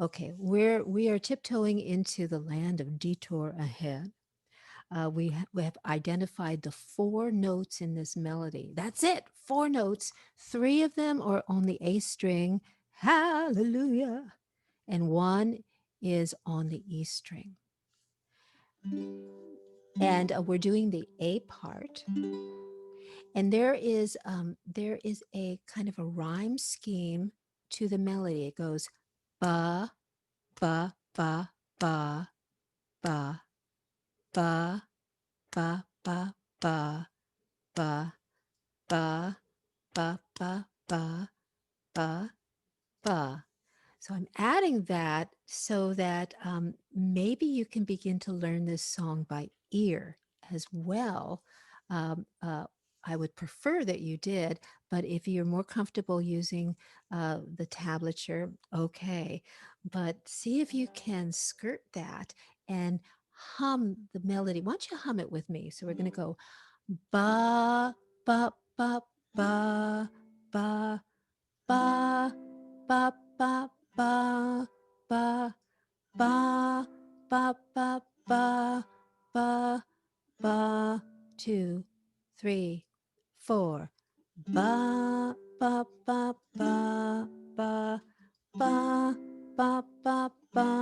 Okay, we are tiptoeing into the land of detour ahead. We have identified the four notes in this melody. That's it, four notes. Three of them are on the A string, hallelujah, and one is on the E string. And we're doing the A part. And there is a kind of a rhyme scheme to the melody. It goes ba ba ba ba ba ba ba ba ba ba ba ba ba ba ba ba. So I'm adding that so that maybe you can begin to learn this song by ear as well. Um, uh, I would prefer that you did, but if you're more comfortable using the tablature, okay. But see if you can skirt that and hum the melody. Why don't you hum it with me? So we're going to go ba, ba, ba, ba, ba, ba, ba, ba, ba, ba, ba, ba, ba, ba, ba, ba, 2, 3, 4. Ba, ba, ba, ba, ba, ba, ba, ba, ba,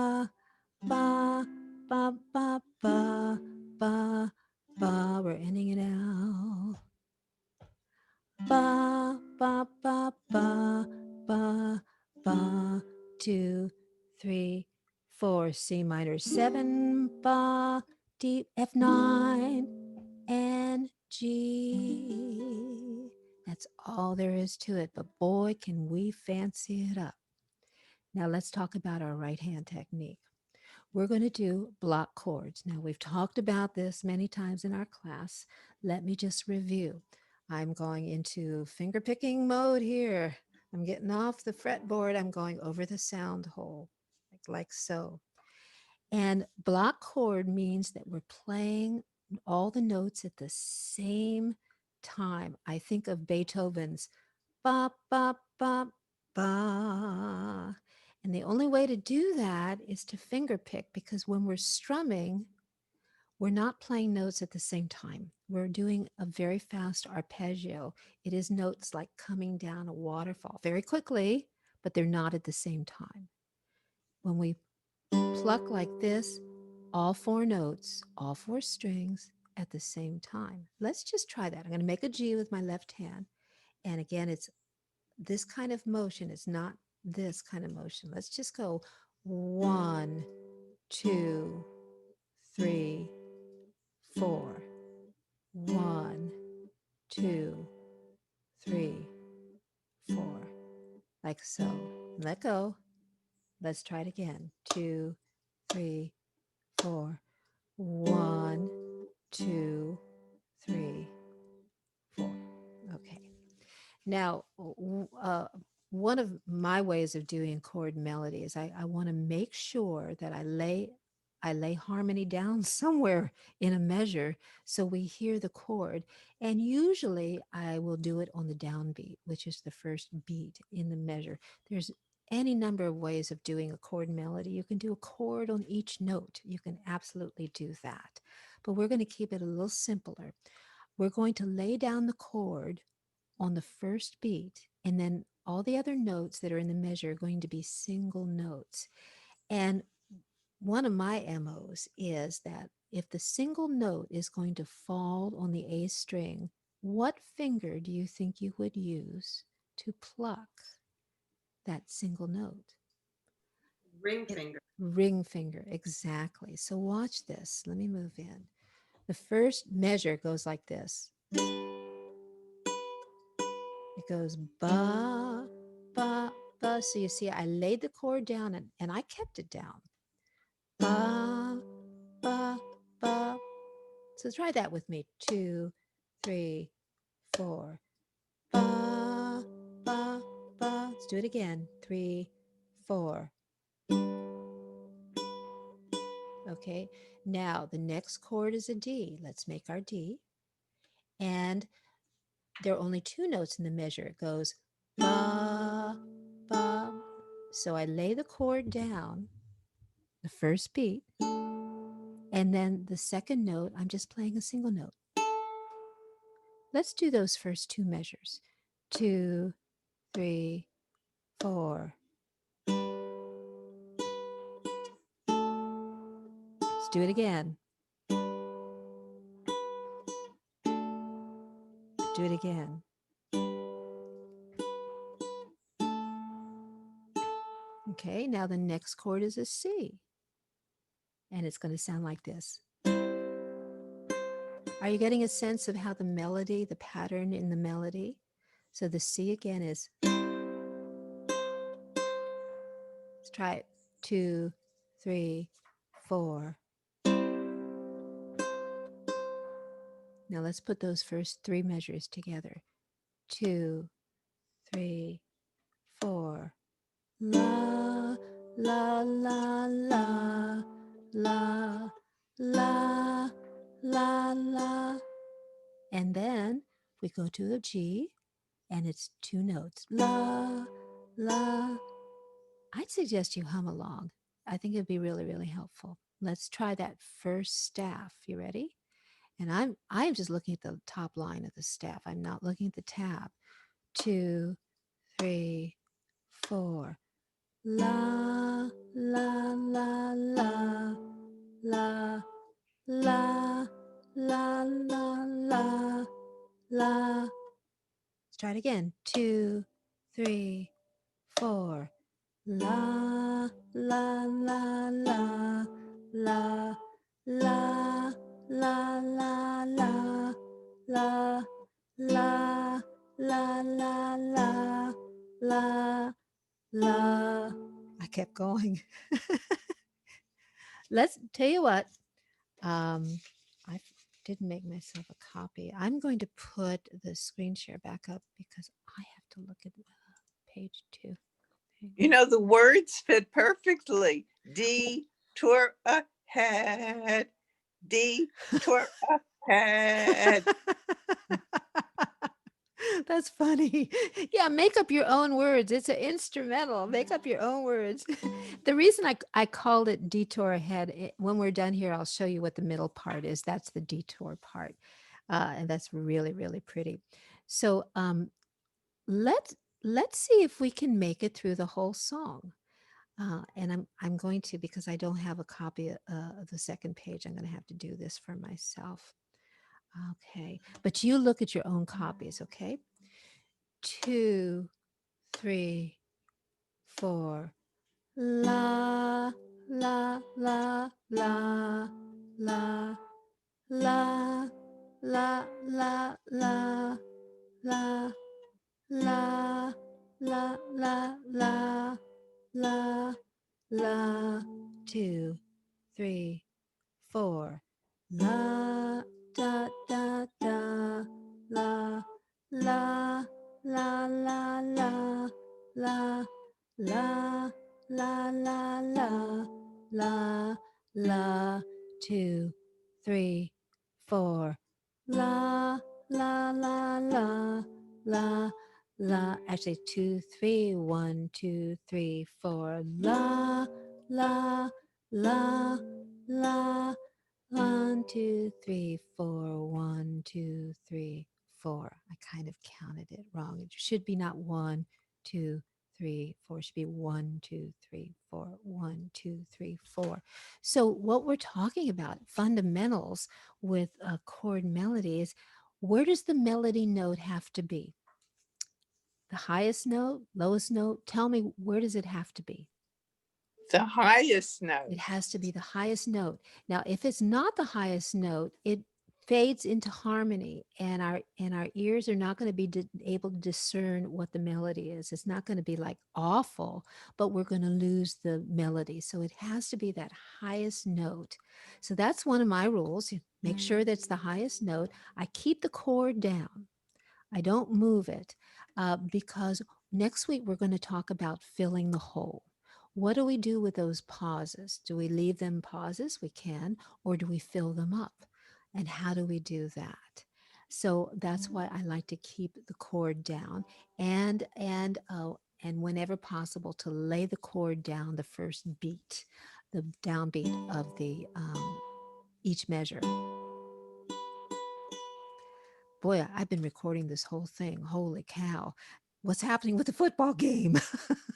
ba, ba, ba, ba, ba, ba, ba. We're ending it out. Ba, ba, ba, ba, ba, ba, 2, 3, 4. C minor 7, ba, D, F9, and G. That's all there is to it, but boy, can we fancy it up. Now let's talk about our right hand technique. We're going to do block chords. Now, we've talked about this many times in our class. Let me just review. I'm going into finger picking mode here. I'm getting off the fretboard. I'm going over the sound hole, like so. And block chord means that we're playing all the notes at the same time. I think of Beethoven's ba, ba, ba, ba. And the only way to do that is to finger pick, because when we're strumming, we're not playing notes at the same time. We're doing a very fast arpeggio. It is notes like coming down a waterfall very quickly, but they're not at the same time. When we pluck like this, all four notes, all four strings at the same time. Let's just try that. I'm going to make a G with my left hand. And again, it's this kind of motion. It's not this kind of motion. Let's just go 1, 2, 3, 4. 1, 2, 3, 4. Like so. Let go. Let's try it again. 2, 3, 4. 1, 2, 3, 4. Okay. Now, one of my ways of doing chord melody is I want to make sure that I lay harmony down somewhere in a measure so we hear the chord. And usually I will do it on the downbeat, which is the first beat in the measure. There's any number of ways of doing a chord melody. You can do a chord on each note. You can absolutely do that. But we're going to keep it a little simpler. We're going to lay down the chord on the first beat, and then all the other notes that are in the measure are going to be single notes. And one of my MOs is that if the single note is going to fall on the A string, what finger do you think you would use to pluck that single note? Ring finger. Ring finger, exactly. So watch this. Let me move in. The first measure goes like this. It goes ba, ba, ba. So you see, I laid the chord down and I kept it down. Ba, ba, ba. So try that with me. 2, 3, 4. Ba, ba, ba. Let's do it again. 3, 4. Okay. Now the next chord is a D. Let's make our D. And there are only two notes in the measure. It goes ba, ba. So I lay the chord down, the first beat, and then the second note, I'm just playing a single note. Let's do those first two measures. Two, three, four. Let's do it again. Do it again. Okay, now the next chord is a C, and it's going to sound like this. Are you getting a sense of how the melody, the pattern in the melody? So the C again is, let's try it. Two, three, four. Now let's put those first three measures together. Two, three, four. La, la, la, la, la, la, la, la. And then we go to a G, and it's two notes. La, la. I'd suggest you hum along. I think it'd be really, really helpful. Let's try that first staff. You ready? And I'm just looking at the top line of the staff. I'm not looking at the tab. Two, three, four. La, la, la, la, la, la, la, la, la, la. Let's try it again. Two, three, four. La, la, la, la, la, la, la, la, la, la, la, la, la, la, la. I kept going. Let's tell you what. I didn't make myself a copy. I'm going to put the screen share back up because I have to look at page two. You know, the words fit perfectly. Detour ahead. Detour ahead. That's funny. Yeah, make up your own words. It's an instrumental. Make up your own words. The reason I called it Detour Ahead, when we're done here, I'll show you what the middle part is. That's the detour part. And that's really, really pretty. So let's let's see if we can make it through the whole song. And I'm going to, because I don't have a copy of the second page, I'm going to have to do this for myself. Okay. But you look at your own copies, okay? Two, three, four. La, la, la, la, la, la, la, la, la, la, la, la, la, la, la, la. Two, three, four. La, da, da, da, la, la, la, la, la, la, la, la, la, la, la, la. Two, three, four. La, la, la, la, la, la. Actually, two, three, 1, 2, 3, 4. La, la, la, la. 1, 2, 3, 4. 1, 2, 3, 4. I kind of counted it wrong. It should be not 1, 2, 3, 4. It should be 1, 2, 3, 4. 1, 2, 3, 4. So what we're talking about, fundamentals with a chord melody, is where does the melody note have to be? The highest note, lowest note? Tell me, where does it have to be? The highest It note. has to be the highest note. Now, if it's not the highest note, it fades into harmony, and our ears are not going to be able to discern what the melody is. It's not going to be like awful, but we're going to lose the melody. So it has to be that highest note. So that's one of my rules. Make sure that's the highest note. I keep the chord down. I don't move it because next week we're going to talk about filling the hole. What do we do with those pauses? Do we leave them pauses? We can, or do we fill them up? And how do we do that? So that's why I like to keep the chord down, and and whenever possible to lay the chord down the first beat, the downbeat of the each measure. Boy, I've been recording this whole thing. Holy cow. What's happening with the football game?